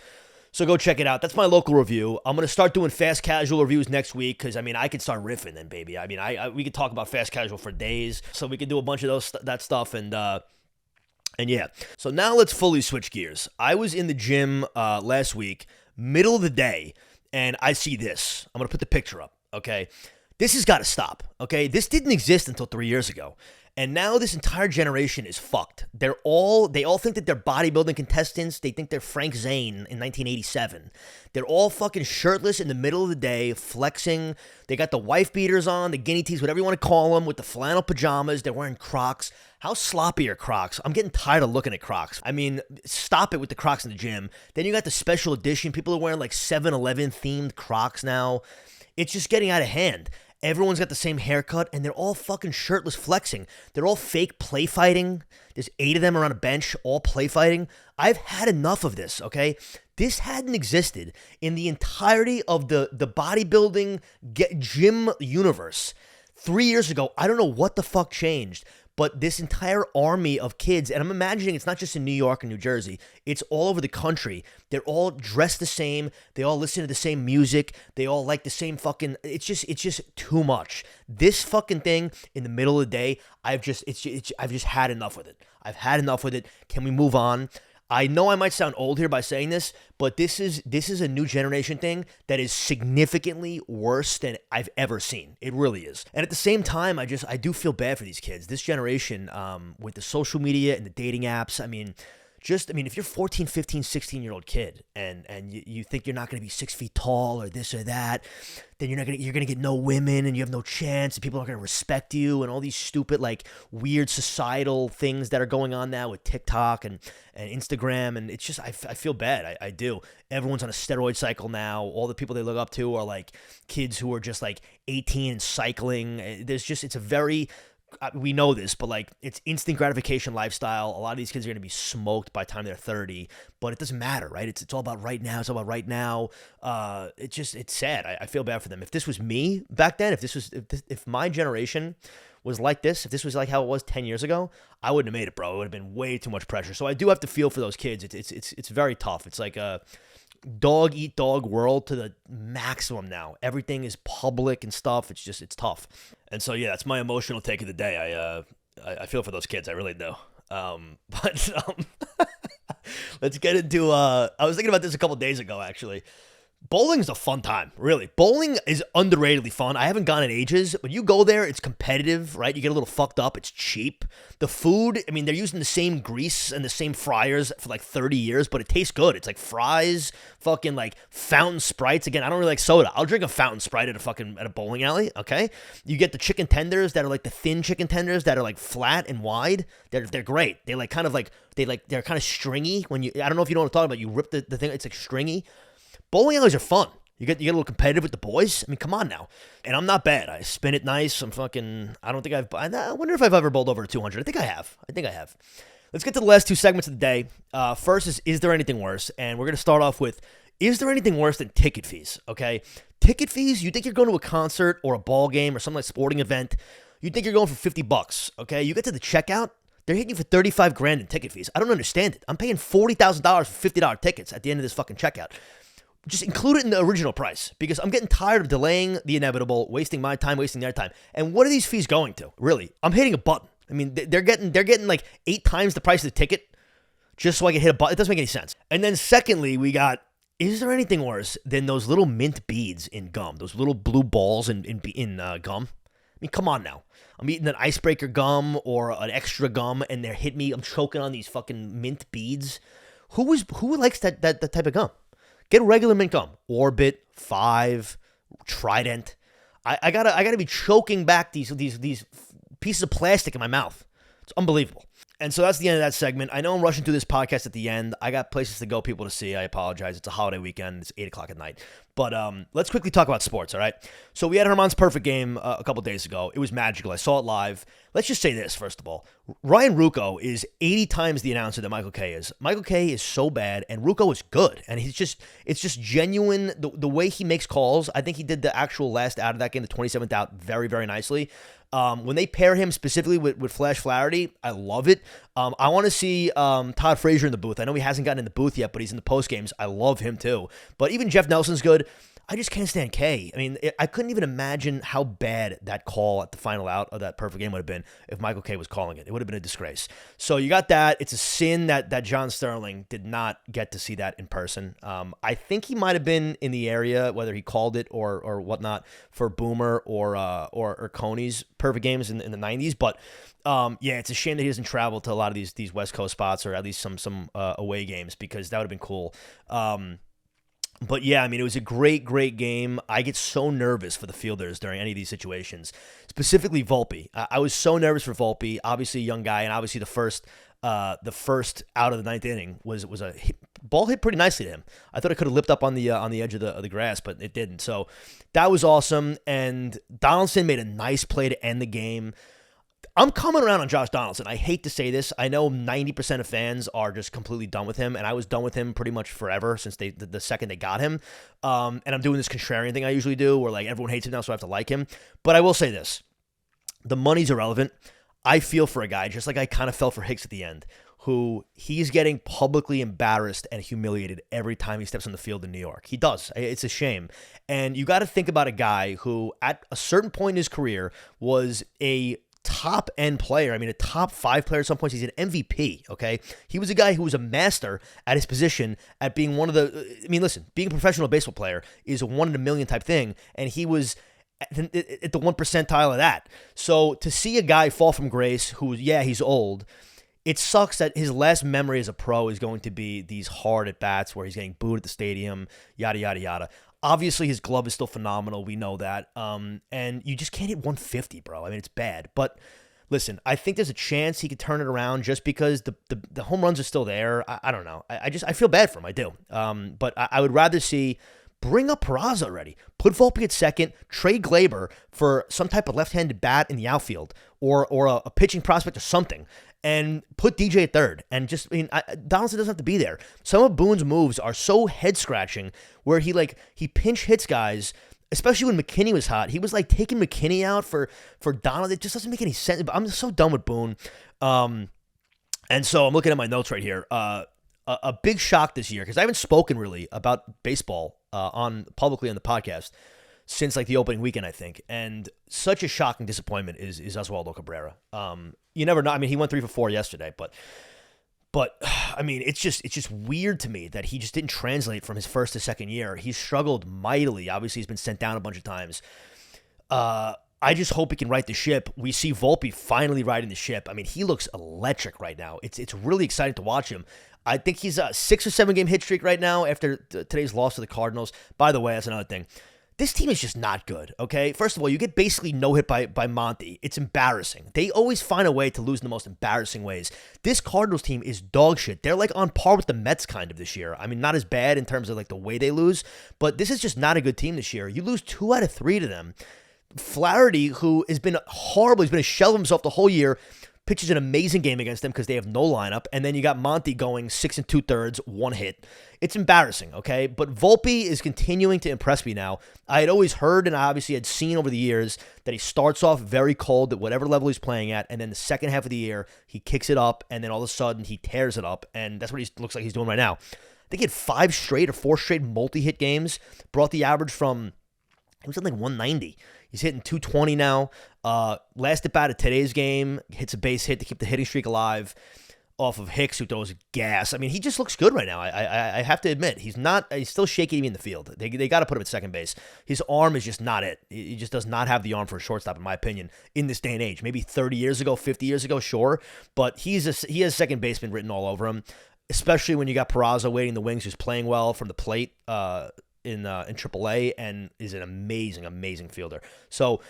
So go check it out. That's my local review. I'm going to start doing fast casual reviews next week because, I mean, I can start riffing then, baby. I mean, we could talk about fast casual for days. So we could do a bunch of that stuff and yeah. So now let's fully switch gears. I was in the gym last week, middle of the day, and I see this. I'm going to put the picture up, okay? This has got to stop, okay? This didn't exist until 3 years ago. And now this entire generation is fucked. They all think that they're bodybuilding contestants. They think they're Frank Zane in 1987. They're all fucking shirtless in the middle of the day, flexing. They got the wife beaters on, the guinea tees, whatever you want to call them, with the flannel pajamas. They're wearing Crocs. How sloppy are Crocs? I'm getting tired of looking at Crocs. I mean, stop it with the Crocs in the gym. Then you got the special edition. People are wearing like 7-Eleven themed Crocs now. It's just getting out of hand. Everyone's got the same haircut, and they're all fucking shirtless flexing. They're all fake play fighting. There's 8 of them around a bench, all play fighting. I've had enough of this, okay? This hadn't existed in the entirety of the bodybuilding gym universe. 3 years ago, I don't know what the fuck changed, but this entire army of kids, and I'm imagining it's not just in New York and New Jersey, it's all over the country. They're all dressed the same. They all listen to the same music. They all like the same fucking, it's just too much. This fucking thing in the middle of the day, I've just had enough with it. I've had enough with it. Can we move on? I know I might sound old here by saying this, but this is a new generation thing that is significantly worse than I've ever seen. It really is. And at the same time, I do feel bad for these kids. This generation, with the social media and the dating apps, I mean, just, I mean, if you're 14, 15, 16-year-old kid and you think you're not going to be 6 feet tall or this or that, then you're going to get no women and you have no chance and people aren't going to respect you and all these stupid, like, weird societal things that are going on now with TikTok and Instagram. And it's just, I feel bad. I do. Everyone's on a steroid cycle now. All the people they look up to are like kids who are just like 18 and cycling. It's a very, we know this, but like it's instant gratification lifestyle. A lot of these kids are going to be smoked by the time they're 30, but it doesn't matter, right? It's all about right now. It's all about right now. It's sad. I feel bad for them. If this was me back then, if my generation was like this, if this was like how it was 10 years ago, I wouldn't have made it, bro. It would have been way too much pressure. So I do have to feel for those kids. It's very tough. It's like a dog eat dog world to the maximum now. Everything is public and stuff. It's tough. And so, yeah, that's my emotional take of the day. I feel for those kids. I really do. But let's get into, I was thinking about this a couple days ago, actually. Bowling's a fun time, really. Bowling is underratedly fun. I haven't gone in ages, but you go there, it's competitive, right? You get a little fucked up. It's cheap. The food, I mean, they're using the same grease and the same fryers for like 30 years, but it tastes good. It's like fries, fucking like fountain Sprites. Again, I don't really like soda. I'll drink a fountain Sprite at a bowling alley, okay? You get the chicken tenders that are like the thin chicken tenders that are like flat and wide. They're great. They're kind of stringy. I don't know if you know what I'm talking about. You rip the thing, it's like stringy. Bowling alleys are fun. You get a little competitive with the boys. I mean, come on now. And I'm not bad. I spin it nice. I wonder if I've ever bowled over a 200. I think I have. Let's get to the last two segments of the day. First is there anything worse? And we're going to start off with, is there anything worse than ticket fees? Okay. Ticket fees, you think you're going to a concert or a ball game or some like sporting event. You think you're going for $50. Okay. You get to the checkout. They're hitting you for $35,000 in ticket fees. I don't understand it. I'm paying $40,000 for $50 tickets at the end of this fucking checkout. Just include it in the original price because I'm getting tired of delaying the inevitable, wasting my time, wasting their time. And what are these fees going to? Really? I'm hitting a button. I mean, they're getting like 8 times the price of the ticket just so I can hit a button. It doesn't make any sense. And then secondly, we got, is there anything worse than those little mint beads in gum? Those little blue balls in gum? I mean, come on now. I'm eating an icebreaker gum or an extra gum and they're hitting me. I'm choking on these fucking mint beads. Who likes that type of gum? Get regular mint gum. Orbit, 5, Trident. I gotta be choking back these pieces of plastic in my mouth. It's unbelievable. And so that's the end of that segment. I know I'm rushing through this podcast at the end. I got places to go, people to see. I apologize. It's a holiday weekend. It's 8 o'clock at night. But let's quickly talk about sports, all right? So we had Herman's Perfect game a couple days ago. It was magical. I saw it live. Let's just say this, first of all. Ryan Ruocco is 80 times the announcer that Michael Kay is. Michael Kay is so bad, and Ruocco is good. And it's just genuine. The way he makes calls, I think he did the actual last out of that game, the 27th out, very, very nicely. When they pair him specifically with Flash Flaherty, I love it. I want to see Todd Frazier in the booth. I know he hasn't gotten in the booth yet, but he's in the post games. I love him too. But even Jeff Nelson's good. I just can't stand Kay. I mean, I couldn't even imagine how bad that call at the final out of that perfect game would have been if Michael Kay was calling it. It would have been a disgrace. So you got that. It's a sin that John Sterling did not get to see that in person. I think he might have been in the area, whether he called it or whatnot, for Boomer or Coney's perfect games in the 90s. But yeah, it's a shame that he doesn't travel to a lot of these West Coast spots or at least some away games because that would have been cool. But yeah, I mean, it was a great, great game. I get so nervous for the fielders during any of these situations, specifically Volpe. I was so nervous for Volpe, obviously a young guy, and obviously the first out of the ninth inning was a ball hit pretty nicely to him. I thought it could have lipped up on the edge of the grass, but it didn't. So that was awesome. And Donaldson made a nice play to end the game. I'm coming around on Josh Donaldson. I hate to say this. I know 90% of fans are just completely done with him, and I was done with him pretty much forever since the second they got him. And I'm doing this contrarian thing I usually do where like everyone hates him now, so I have to like him. But I will say this. The money's irrelevant. I feel for a guy, just like I kind of felt for Hicks at the end, who he's getting publicly embarrassed and humiliated every time he steps on the field in New York. He does. It's a shame. And you got to think about a guy who at a certain point in his career was a top end player. I mean, a top 5 player at some points. He's an MVP, okay? He was a guy who was a master at his position at being one of the, I mean, listen, being a professional baseball player is a 1 in a million type thing, and he was at the 1 percentile of that. So to see a guy fall from grace who, yeah, he's old, it sucks that his last memory as a pro is going to be these hard at-bats where he's getting booed at the stadium, yada, yada, yada. Obviously, his glove is still phenomenal. We know that. And you just can't hit 150, bro. I mean, it's bad. But listen, I think there's a chance he could turn it around just because the home runs are still there. I don't know. I feel bad for him. I do. But I would rather see bring up Peraza already. Put Volpe at second. Trade Glaber for some type of left-handed bat in the outfield or a pitching prospect or something. And put DJ at third. And just, Donaldson doesn't have to be there. Some of Boone's moves are so head-scratching where he pinch hits guys, especially when McKinney was hot. He was like taking McKinney out for Donald. It just doesn't make any sense. I'm just so done with Boone. And so I'm looking at my notes right here. A big shock this year, because I haven't spoken really about baseball publicly on the podcast since like the opening weekend, I think. And such a shocking disappointment is Oswaldo Cabrera. You never know. I mean, he went 3 for 4 yesterday, but I mean, it's just weird to me that he just didn't translate from his first to second year. He struggled mightily. Obviously, he's been sent down a bunch of times. I just hope he can right the ship. We see Volpe finally riding the ship. I mean, he looks electric right now. It's really exciting to watch him. I think he's a 6 or 7 game hit streak right now after today's loss to the Cardinals. By the way, that's another thing. This team is just not good, okay? First of all, you get basically no hit by Monty. It's embarrassing. They always find a way to lose in the most embarrassing ways. This Cardinals team is dog shit. They're like on par with the Mets kind of this year. I mean, not as bad in terms of like the way they lose, but this is just not a good team this year. You lose 2 out of 3 to them. Flaherty, who has been horrible, he's been a shell of himself the whole year, pitches an amazing game against them because they have no lineup. And then you got Monty going 6 2/3, 1 hit. It's embarrassing, okay? But Volpe is continuing to impress me now. I had always heard and I obviously had seen over the years that he starts off very cold at whatever level he's playing at. And then the second half of the year, he kicks it up. And then all of a sudden, he tears it up. And that's what he looks like he's doing right now. I think he had 5 straight or 4 straight multi-hit games. Brought the average from, he was at like 190. He's hitting 220 now. Last at bat of today's game, hits a base hit to keep the hitting streak alive off of Hicks, who throws gas. I mean, he just looks good right now. I have to admit, he's still shaky to me in the field. They got to put him at second base. His arm is just not it. He just does not have the arm for a shortstop, in my opinion, in this day and age. Maybe 30 years ago, 50 years ago, sure. But he has second baseman written all over him, especially when you got Peraza waiting in the wings, who's playing well from the plate in AAA and is an amazing, amazing fielder. So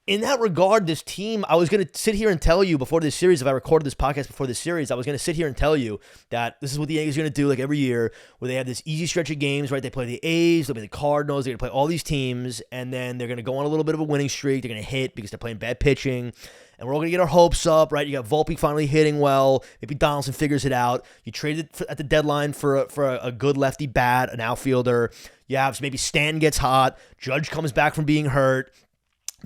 in that regard, this team, I was going to sit here and tell you before this series, if I recorded this podcast before this series, I was going to sit here and tell you that this is what the Yankees are going to do like every year, where they have this easy stretch of games, right? They play the A's, they play the Cardinals, they're going to play all these teams, and then they're going to go on a little bit of a winning streak. They're going to hit because they're playing bad pitching, and we're all going to get our hopes up, right? You got Volpe finally hitting well. Maybe Donaldson figures it out. You traded at the deadline for a good lefty bat, an outfielder. You have maybe Stanton gets hot. Judge comes back from being hurt.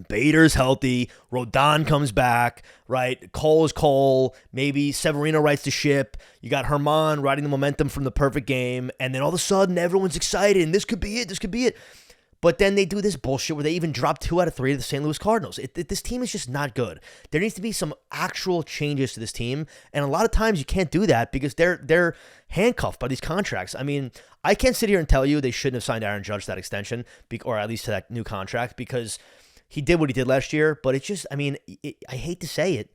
Bader's healthy. Rodon comes back, right? Cole is Cole. Maybe Severino rights the ship. You got Herman riding the momentum from the perfect game. And then all of a sudden, everyone's excited. And this could be it. This could be it. But then they do this bullshit where they even drop 2 out of 3 to the St. Louis Cardinals. This team is just not good. There needs to be some actual changes to this team. And a lot of times you can't do that because they're handcuffed by these contracts. I mean, I can't sit here and tell you they shouldn't have signed Aaron Judge to that extension, or at least to that new contract, because he did what he did last year, but it's just, I mean, I hate to say it.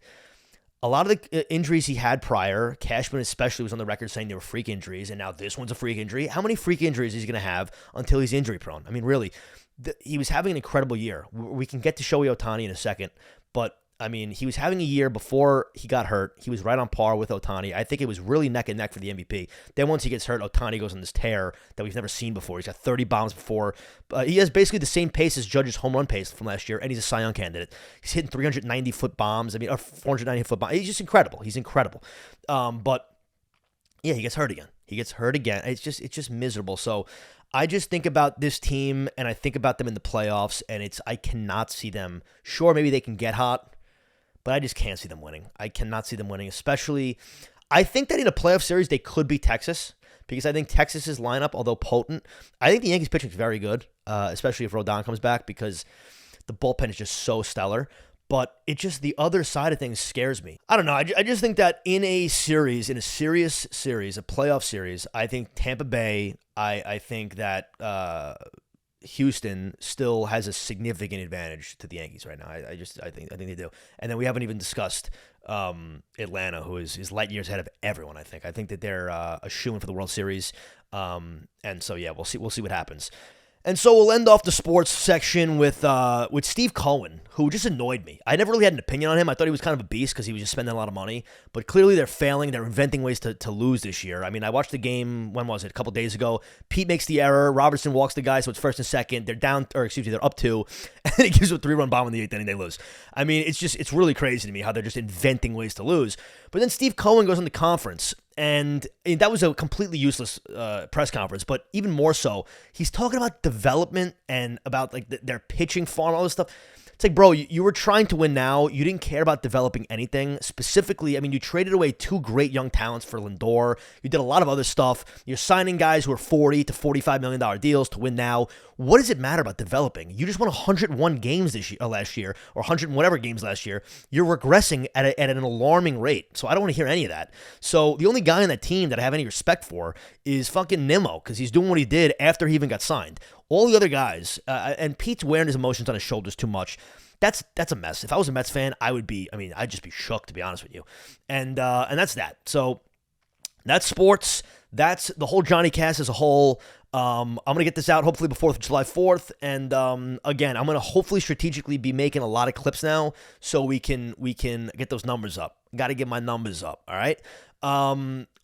A lot of the injuries he had prior, Cashman especially was on the record saying they were freak injuries, and now this one's a freak injury. How many freak injuries is he going to have until he's injury prone? I mean, really, he was having an incredible year. We can get to Shohei Ohtani in a second, but I mean, he was having a year before he got hurt. He was right on par with Ohtani. I think it was really neck and neck for the MVP. Then once he gets hurt, Ohtani goes on this tear that we've never seen before. He's got 30 bombs before. He has basically the same pace as Judge's home run pace from last year, and he's a Cy Young candidate. He's hitting 390-foot bombs. I mean, or 490-foot bombs. He's just incredible. He's incredible. But yeah, he gets hurt again. It's just miserable. So I just think about this team, and I think about them in the playoffs, and I cannot see them. Sure, maybe they can get hot, but I just can't see them winning. I cannot see them winning, especially, I think that in a playoff series, they could beat Texas, because I think Texas's lineup, although potent, I think the Yankees pitching is very good, especially if Rodon comes back, because the bullpen is just so stellar. But it just, the other side of things scares me. I don't know. I just think that in a serious series, a playoff series, I think Tampa Bay, I think that Houston still has a significant advantage to the Yankees right now. I think they do. And then we haven't even discussed Atlanta, who is light years ahead of everyone. I think that they're a shoo-in for the World Series. And so yeah, we'll see what happens. And so we'll end off the sports section with Steve Cohen, who just annoyed me. I never really had an opinion on him. I thought he was kind of a beast because he was just spending a lot of money. But clearly they're failing. They're inventing ways to lose this year. I mean, I watched the game, when was it? A couple days ago. Pete makes the error. Robertson walks the guy, so it's first and second. They're up 2. And he gives a 3-run bomb in the 8th inning. They lose. I mean, it's really crazy to me how they're just inventing ways to lose. But then Steve Cohen goes on the conference. And that was a completely useless press conference, but even more so, he's talking about development and about like their pitching farm, all this stuff. It's like, bro, you were trying to win now. You didn't care about developing anything. Specifically, I mean, you traded away 2 great young talents for Lindor. You did a lot of other stuff. You're signing guys who are $40 to $45 million deals to win now. What does it matter about developing? You just won 101 games last year, or 100 and whatever games last year. You're regressing at an alarming rate. So I don't want to hear any of that. So the only guy on that team that I have any respect for is fucking Nimmo, because he's doing what he did after he even got signed. All the other guys, and Pete's wearing his emotions on his shoulders too much. That's a mess. If I was a Mets fan, I'd just be shook, to be honest with you. And that's that. So that's sports. That's the whole JohnnyCast as a whole. I'm going to get this out hopefully before July 4th. And again, I'm going to hopefully strategically be making a lot of clips now so we can get those numbers up. Got to get my numbers up, all right?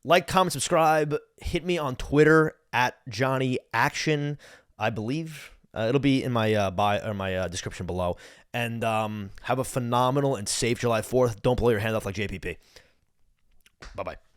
Like, comment, subscribe. Hit me on Twitter at JohnnyAction, I believe. It'll be in my my description below. And have a phenomenal and safe July 4th. Don't blow your hand off like JPP. Bye-bye.